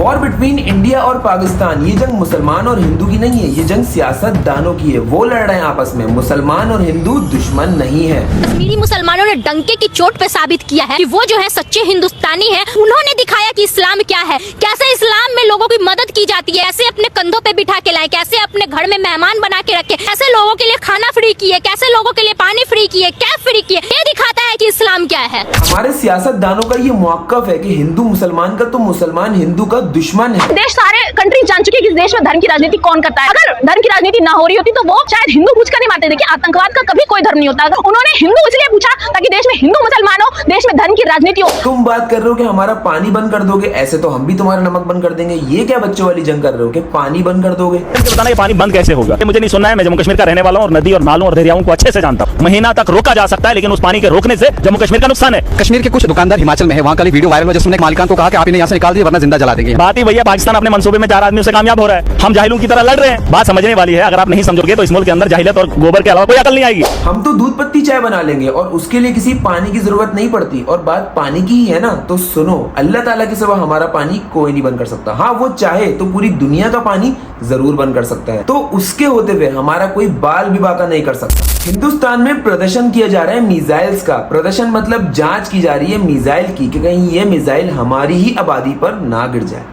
War between India और पाकिस्तान, ये जंग मुसलमान और हिंदू की नहीं है, ये जंग सियासतदानों की है। वो लड़ रहे हैं आपस में, मुसलमान और हिंदू दुश्मन नहीं है। कश्मीरी मुसलमानों ने डंके की चोट पे साबित किया है कि वो जो है सच्चे हिंदुस्तानी हैं। उन्होंने दिखाया कि इस्लाम क्या है, कैसे इस्लाम में लोगों की मदद की जाती है, कैसे अपने कंधों पे बिठा के लाए, कैसे अपने घर में मेहमान बना के रखे, कैसे लोगों के लिए खाना फ्री किए, कैसे लोगों के लिए पानी फ्री किए, कैब फ्री किए। ये दिखाता है कि इस्लाम क्या है। हमारे सियासतदानों का ये मौक़िफ़ है कि हिंदू मुसलमान का तो मुसलमान हिंदू का दुश्मन है। देश सारे कंट्री जान चुके हैं कि देश में धर्म की राजनीति कौन करता है। अगर धर्म की राजनीति ना हो रही होती तो वो शायद हिंदू पूछकर नहीं मारते। देखिए, आतंकवाद का कभी कोई धर्म नहीं होता। अगर उन्होंने हिंदू इसलिए पूछा ताकि देश में हिंदू मुसलमान हो, देश में धर्म की राजनीति हो। तुम बात कर रहे हो कि हमारा पानी बंद कर दोगे, ऐसे तो हम भी तुम्हारा नमक बंद कर देंगे। ये क्या बच्चों वाली जंग कर रहे हो कि पानी बंद कर दोगे? बताना ये पानी बंद कैसे होगा, मुझे नहीं सुनना है। मैं जम्मू कश्मीर का रहने वाला हूँ और नदी और नालों और दरियाओं को अच्छे से जानता हूँ। महीना तक रोका जा सकता है, लेकिन उस पानी के रोकने से जम्मू कश्मीर का नुकसान है। कश्मीर के कुछ दुकानदार हिमाचल में है, वहाँ का वीडियो वायरल हो जिसमें मालिकान को कहा कि आप इन्हें यहाँ से निकाल दिए वरना जिंदा जला देंगे। बात ही भैया, पाकिस्तान अपने मंसूबे में 4 आदमियों से कामयाब हो रहा है। हम जाहिलों की तरह लड़ रहे हैं। बात समझने वाली है। अगर आप नहीं समझोगे तो इस मुल्क के अंदर जाहिलियत और गोबर के अलावा कोई अकल नहीं आएगी। हम तो दूध पत्ती चाय बना लेंगे और उसके लिए किसी पानी की जरूरत नहीं पड़ती। और बात पानी की ही है ना, तो सुनो, अल्लाह ताला के सिवा हमारा पानी कोई नहीं बंद कर सकता। हाँ, वो चाहे तो पूरी दुनिया का पानी जरूर बंद कर सकता है, तो उसके होते हुए हमारा कोई बाल भी बाका नहीं कर सकता। हिंदुस्तान में प्रदर्शन किया जा रहा है मिसाइल्स का। प्रदर्शन मतलब जांच की जा रही है मिसाइल की कि कहीं ये मिसाइल हमारी ही आबादी पर ना गिर जाए।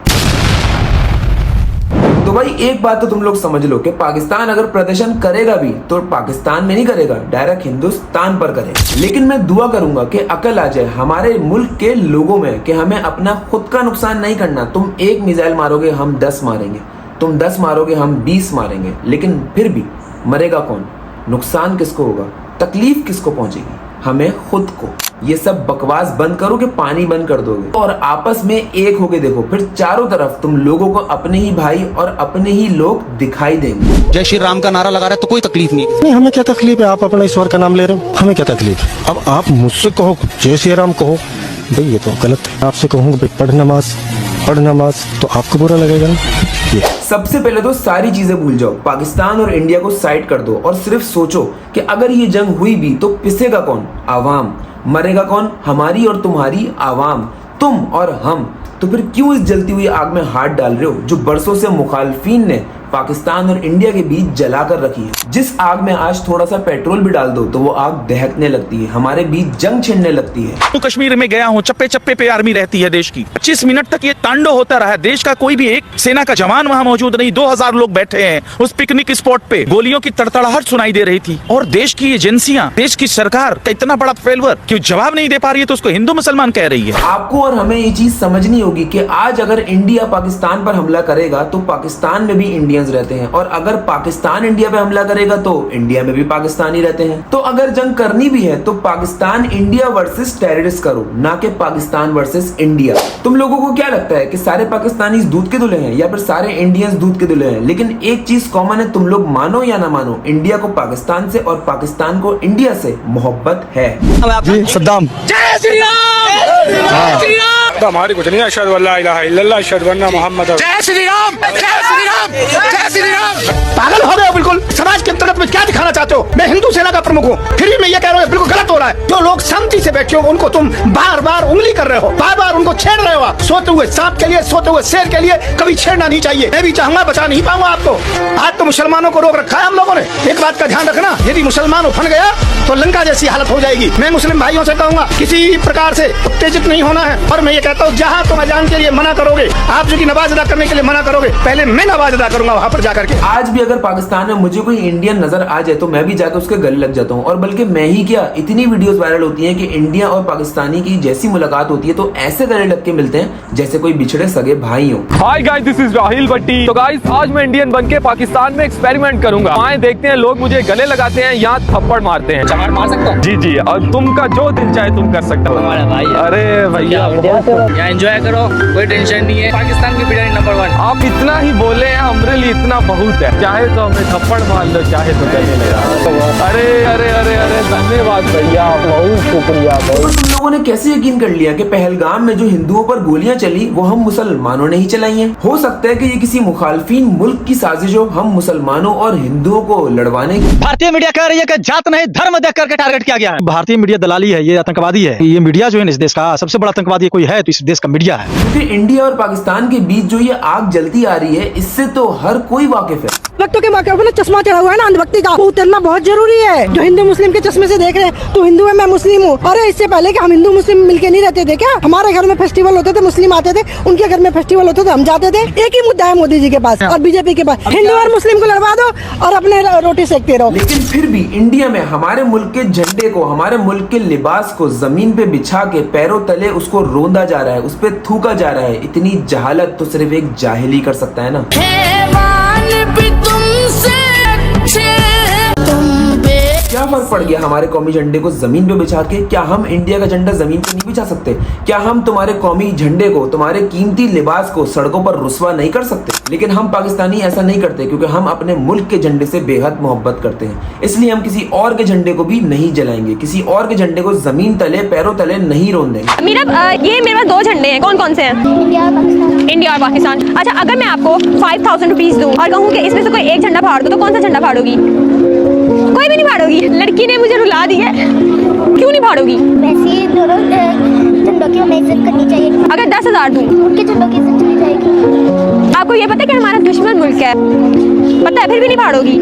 तो भाई एक बात तो तुम लोग समझ लो कि पाकिस्तान अगर प्रदर्शन करेगा भी तो पाकिस्तान में नहीं करेगा, डायरेक्ट हिंदुस्तान पर करेगा। लेकिन मैं दुआ करूंगा कि अकल आ जाए हमारे मुल्क के लोगों में कि हमें अपना खुद का नुकसान नहीं करना। तुम एक मिसाइल मारोगे, हम 10 मारेंगे, तुम 10 मारोगे, हम 20 मारेंगे, लेकिन फिर भी मरेगा कौन? नुकसान किसको होगा? तकलीफ किसको पहुंचेगी? हमें खुद को। ये सब बकवास बंद करो कि पानी बंद कर दोगे और आपस में एक होके देखो, फिर चारों तरफ तुम लोगों को अपने ही भाई और अपने ही लोग दिखाई देंगे। जय श्री राम का नारा लगा रहे तो कोई तकलीफ नहीं। हमें क्या तकलीफ है? आप अपने ईश्वर का नाम ले रहे हो, हमें क्या तकलीफ है? अब आप मुझसे कहो जय श्री राम कहो, भाई ये तो गलत है। आपसे कहूँगा भाई पढ़ नमाज, तो आपको बुरा लगेगा ना। ये सबसे पहले तो सारी चीजें भूल जाओ, पाकिस्तान और इंडिया को साइड कर दो और सिर्फ सोचो कि अगर ये जंग हुई भी तो पिसेगा कौन? आवाम। मरेगा कौन? हमारी और तुम्हारी आवाम, तुम और हम। तो फिर क्यों इस जलती हुई आग में हाथ डाल रहे हो जो बरसों से मुखालफिन ने पाकिस्तान और इंडिया के बीच जला कर रखी है? जिस आग में आज थोड़ा सा पेट्रोल भी डाल दो तो वो आग दहकने लगती है, हमारे बीच जंग छिड़ने लगती है। तो कश्मीर में गया हूँ, चप्पे चप्पे पे आर्मी रहती है देश की। 25 मिनट तक ये तांडव होता रहा। देश का कोई भी एक सेना का जवान वहाँ मौजूद नहीं। 2000 लोग बैठे हैं उस पिकनिक स्पॉट पे। गोलियों की तड़तड़ाहट सुनाई दे रही थी और देश की एजेंसियां, देश की सरकार का इतना बड़ा फेल्यूर क्यों जवाब नहीं दे पा रही है, तो उसको हिंदू मुसलमान कह रही है। आपको और हमें ये चीज समझनी होगी कि आज अगर इंडिया पाकिस्तान पर हमला करेगा तो पाकिस्तान में भी इंडियंस रहते हैं, और अगर पाकिस्तान इंडिया पे हमला करेगा तो इंडिया में भी पाकिस्तानी रहते हैं। तो अगर जंग करनी भी है तो पाकिस्तान इंडिया वर्सेस टेररिस्ट करो, ना कि पाकिस्तान वर्सेस इंडिया। तुम लोगों को क्या लगता है कि सारे पाकिस्तानी दूध के दूल्हे हैं या फिर सारे इंडियंस दूध के दूल्हे हैं? लेकिन एक चीज कॉमन है, तुम लोग मानो या ना मानो, इंडिया को पाकिस्तान से और पाकिस्तान को इंडिया से मोहब्बत है। जी सद्दाम। जय श्री राम। हमारी कुछ नहीं। अशहदु अल्ला इलाहा इल्लल्लाह अशहदु अन्ना मुहम्मद। जय श्री राम। जय श्री राम। जय श्री राम। पागल हो गए हो बिल्कुल। समाज के अंतर्गत में क्या दिखाना चाहते हो? मैं हिंदू सेना का प्रमुख हूँ, फिर भी मैं ये कह रहा हूँ बिल्कुल गलत हो रहा है। जो लोग शांति से बैठे हो उनको तुम बार बार उंगली कर रहे हो, बार बार उनको छेड़ रहे हो। सोते हुए सांप के लिए, सोते हुए शेर के लिए कभी छेड़ना नहीं चाहिए। मैं भी चाहूंगा, बचा नहीं पाऊंगा आपको। आज तो मुसलमानों को रोक रखा है हम लोगों ने। एक बात का ध्यान रखना, यदि मुसलमान उफन गया तो लंका जैसी हालत हो जाएगी। मैं मुस्लिम भाइयों से कहूंगा किसी प्रकार से उत्तेजित नहीं होना है। और मैं ये कहता हूँ जहाँ तुम अजान के लिए मना करोगे, आप जो की नमाज अदा करने के लिए मना करोगे, पहले मैं नमाज अदा करूंगा वहां पर जाकर के। आज भी अगर पाकिस्तान में मुझे कोई इंडियन नजर आ जाए तो मैं भी जाकर उसके गले लग जाता हूँ। और बल्कि मैं ही क्या, इतनी वीडियोस वायरल होती हैं कि इंडिया और पाकिस्तानी की जैसी मुलाकात होती है तो ऐसे गले लग के मिलते हैं जैसे कोई बिछड़े सगे भाई हो। Hi guys, this is Rahil Bhatti. तो गाइस, आज मैं इंडियन बनके पाकिस्तान में एक्सपेरिमेंट करूंगा। आए देखते हैं, लोग मुझे गले लगाते हैं, यहाँ थप्पड़ मारते हैं। चमार मार सकता हूँ? जी जी, और तुमका जो दिल चाहे तुम कर सकते हो। भाई, अरे भैया, यहाँ एंजॉय करो, कोई टेंशन नहीं है। पाकिस्तान की बिरयानी नंबर 1। आप इतना ही बोले हैं, हमारे लिए इतना बहुत है। चाहे तो हमें थप्पड़ मार लो, चाहे तो गले लगा। अरे अरे अरे अरे, धन्यवाद भैया, बहुत शुक्रिया। तो तुम लोगों ने कैसे यकीन कर लिया कि पहलगाम में जो हिंदुओं पर गोलियां चली वो हम मुसलमानों ने ही चलाई हैं? हो सकता है कि ये किसी मुखालफिन मुल्क की साजिश हो हम मुसलमानों और हिंदुओं को लड़वाने की। भारतीय मीडिया कह रही है कि जात नहीं धर्म देख करके टारगेट किया गया है। भारतीय मीडिया दलाली है, ये आतंकवादी है। ये मीडिया जो है इस देश का सबसे बड़ा आतंकवादी कोई है है तो इस देश का मीडिया है। क्योंकि इंडिया और पाकिस्तान के बीच जो ये आग जलती आ रही है, इससे तो हर कोई वाकिफ है। भक्तों के मौके पर चश्मा चढ़ा हुआ है ना अंधभक्ति का, वो उतरना बहुत जरूरी है। जो हिंदू मुस्लिम के चश्मे से देख रहे हैं, तो हिंदू है मैं मुस्लिम हूँ। अरे इससे पहले कि हम हिंदू मुस्लिम मिलके नहीं रहते थे क्या? हमारे घर में फेस्टिवल होते थे, मुस्लिम आते थे, उनके घर में फेस्टिवल होते थे, हम जाते थे। एक ही मुद्दा है मोदी जी के पास और बीजेपी के पास, हिंदू और मुस्लिम को लड़वा दो और अपने रोटी सेकते रहो। लेकिन फिर भी इंडिया में हमारे मुल्क के झंडे को, हमारे मुल्क के लिबास को जमीन पे बिछा के पैरों तले उसको रोंदा जा रहा है, उस पे थूका जा रहा है। इतनी जहालत तो सिर्फ एक जाहिल ही कर सकता है ना। क्या फर्क पड़ गया हमारे कौमी झंडे को जमीन पे बिछा के? क्या हम इंडिया का झंडा जमीन पे नहीं बिछा सकते? क्या हम तुम्हारे कौमी झंडे को, तुम्हारे कीमती लिबास को सड़कों पर रुस्वा नहीं कर सकते? लेकिन हम पाकिस्तानी ऐसा नहीं करते, क्योंकि हम अपने मुल्क के झंडे से बेहद मोहब्बत करते हैं। इसलिए हम किसी और के झंडे को भी नहीं जलाएंगे, किसी और के झंडे को जमीन तले पैरों तले नहीं रोन देंगे। ये मेरे पास दो झंडे हैं, कौन कौन से हैं? इंडिया और पाकिस्तान। अच्छा, अगर मैं आपको 5000 रुपीज दूं और कहूँ कि इसमें से कोई एक झंडा फाड़ दो, तो कौन सा झंडा फाड़ोगी? कोई भी नहीं फाड़ोगी। लड़की ने मुझे रुला दी है, क्यों नहीं फाड़ोगी? वैसे दोनों झंडों की हमें इज्जत करनी चाहिए। अगर 10,000 दूं, उनके झंडों की इज्जत चली जाएगी। आपको ये पता है कि हमारा दुश्मन मुल्क है, पता है, फिर भी नहीं फाड़ोगी?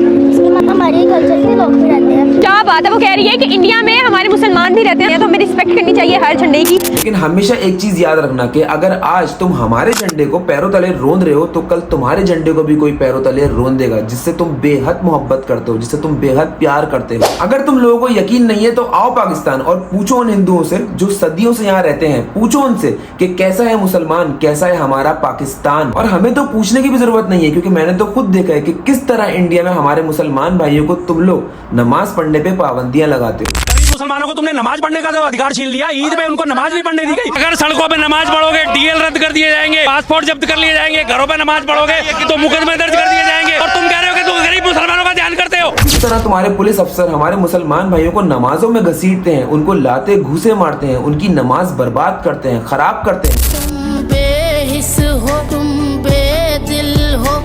हमारे कल्चर के लोग भी रहते हैं। क्या बात है, वो कह रही है कि इंडिया में हमारे मुसलमान भी रहते हैं, तो हमें रिस्पेक्ट करनी चाहिए हर झंडे की। लेकिन हमेशा एक चीज याद रखना कि अगर आज तुम हमारे झंडे को पैरों तले रोंद रहे हो, तो कल तुम्हारे झंडे को भी कोई पैरों तले रोन देगा, जिससे तुम बेहद मोहब्बत करते हो, जिससे तुम बेहद प्यार करते हो। अगर तुम लोगों को यकीन नहीं है तो आओ पाकिस्तान और पूछो उन हिंदुओं से जो सदियों से यहाँ रहते हैं, पूछो उनसे कि कैसा है मुसलमान, कैसा है हमारा पाकिस्तान। और हमें तो पूछने की भी जरूरत नहीं है, क्योंकि मैंने तो खुद देखा है कि किस तरह इंडिया में हमारे मुसलमान भाइयों को तुम लोग नमाज पढ़ने पे पाबंदियां लगाते हो। मुसलमानों को तुमने नमाज पढ़ने का अधिकार छीन लिया। ईद में उनको नमाज नहीं पढ़ने दी गई। अगर सड़कों पे नमाज पढ़ोगे, डीएल रद्द कर दिए जाएंगे, पासपोर्ट जब्त कर लिए जाएंगे। घरों पे नमाज पढ़ोगे तो मुकदमे दर्ज कर दिए जाएंगे। और तुम कह रहे हो कि तुम गरीब मुसलमानों का ध्यान करते हो। इस तरह तुम्हारे पुलिस अफसर हमारे मुसलमान भाइयों को नमाजों में घसीटते हैं, उनको लाते घूसे मारते हैं, उनकी नमाज बर्बाद करते हैं, खराब करते हैं। तुम बेहिस हो, तुम बेदिल हो,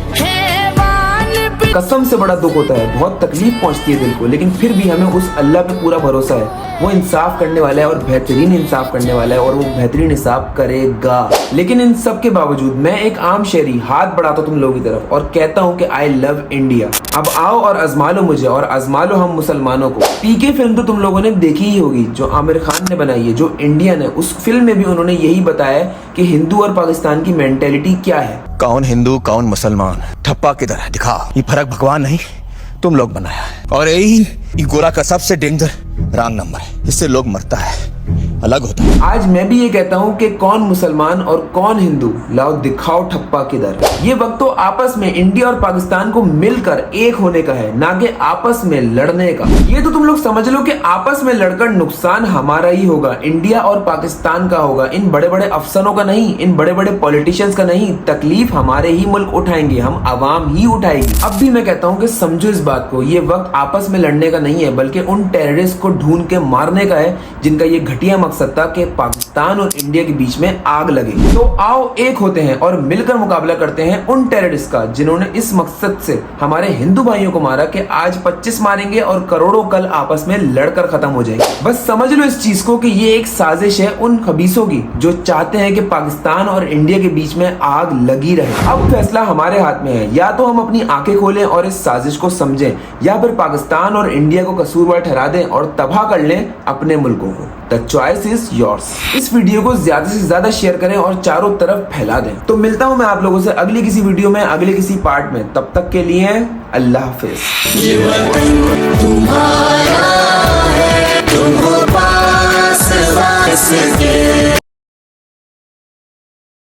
कसम से बड़ा दुख होता है, बहुत तकलीफ पहुंचती है दिल को, लेकिन फिर भी हमें उस अल्लाह पे पूरा भरोसा है। वो इंसाफ करने वाला है और बेहतरीन इंसाफ करने वाला है, और वो बेहतरीन इंसाफ करेगा। लेकिन इन सब के बावजूद मैं एक आम शहरी हाथ बढ़ाता हूं तुम लोगों की तरफ और कहता हूं कि आई लव इंडिया। अब आओ और आजमा लो मुझे और आजमा लो हम मुसलमानों को। पीके फिल्म तो तुम लोगों ने देखी ही होगी, जो आमिर खान ने बनाई है, जो इंडियन है। उस फिल्म में भी उन्होंने यही बताया कि हिंदू और पाकिस्तान की मेंटेलिटी क्या है। कौन हिंदू कौन मुसलमान, ठप्पा किधर है दिखा। ये फर्क भगवान नहीं तुम लोग बनाया है। और यही गोरा का सबसे डेंजर रॉन्ग नंबर है, इससे लोग मरता है, अलग होता है। आज मैं भी ये कहता हूँ कि कौन मुसलमान और कौन हिंदू, लाओ दिखाओ ठप्पा किधर। ये वक्त तो आपस में इंडिया और पाकिस्तान को मिलकर एक होने का है, ना कि आपस में लड़ने का। ये तो तुम लोग समझ लो कि आपस में लड़कर नुकसान हमारा ही होगा, इंडिया और पाकिस्तान का होगा, इन बड़े बड़े अफसरों का नहीं, इन बड़े बड़े पॉलिटिशियंस का नहीं। तकलीफ हमारे ही मुल्क उठाएंगे, हम आवाम ही उठाएगी। अब भी मैं कहता हूँ कि समझो इस बात को, ये वक्त आपस में लड़ने का नहीं है, बल्कि उन टेररिस्ट को ढूंढ के मारने का है, जिनका ये घटिया मकसद था कि पाकिस्तान और इंडिया के बीच में आग लगे। तो आओ एक होते हैं और मिलकर मुकाबला करते हैं उन टेररिस्ट का, जिन्होंने इस मकसद से हमारे हिंदू भाइयों को मारा कि आज 25 मारेंगे और करोड़ों कल आपस में लड़कर खत्म हो जाएंगे। बस समझ लो इस चीज को कि ये एक साजिश है उन खबीसों की, जो चाहते हैं कि पाकिस्तान और इंडिया के बीच में आग लगी रहे। अब फैसला हमारे हाथ में है, या तो हम अपनी आंखें खोलें और इस साजिश को समझें, या फिर पाकिस्तान और इंडिया को कसूरवार ठहरा दें और तबाह कर लें अपने मुल्कों को। The choice is yours. इस वीडियो को ज्यादा से ज्यादा शेयर करें और चारों तरफ फैला दें। तो मिलता हूं मैं आप लोगों से अगली किसी वीडियो में, अगले किसी पार्ट में। तब तक के लिए अल्लाह हाफिज।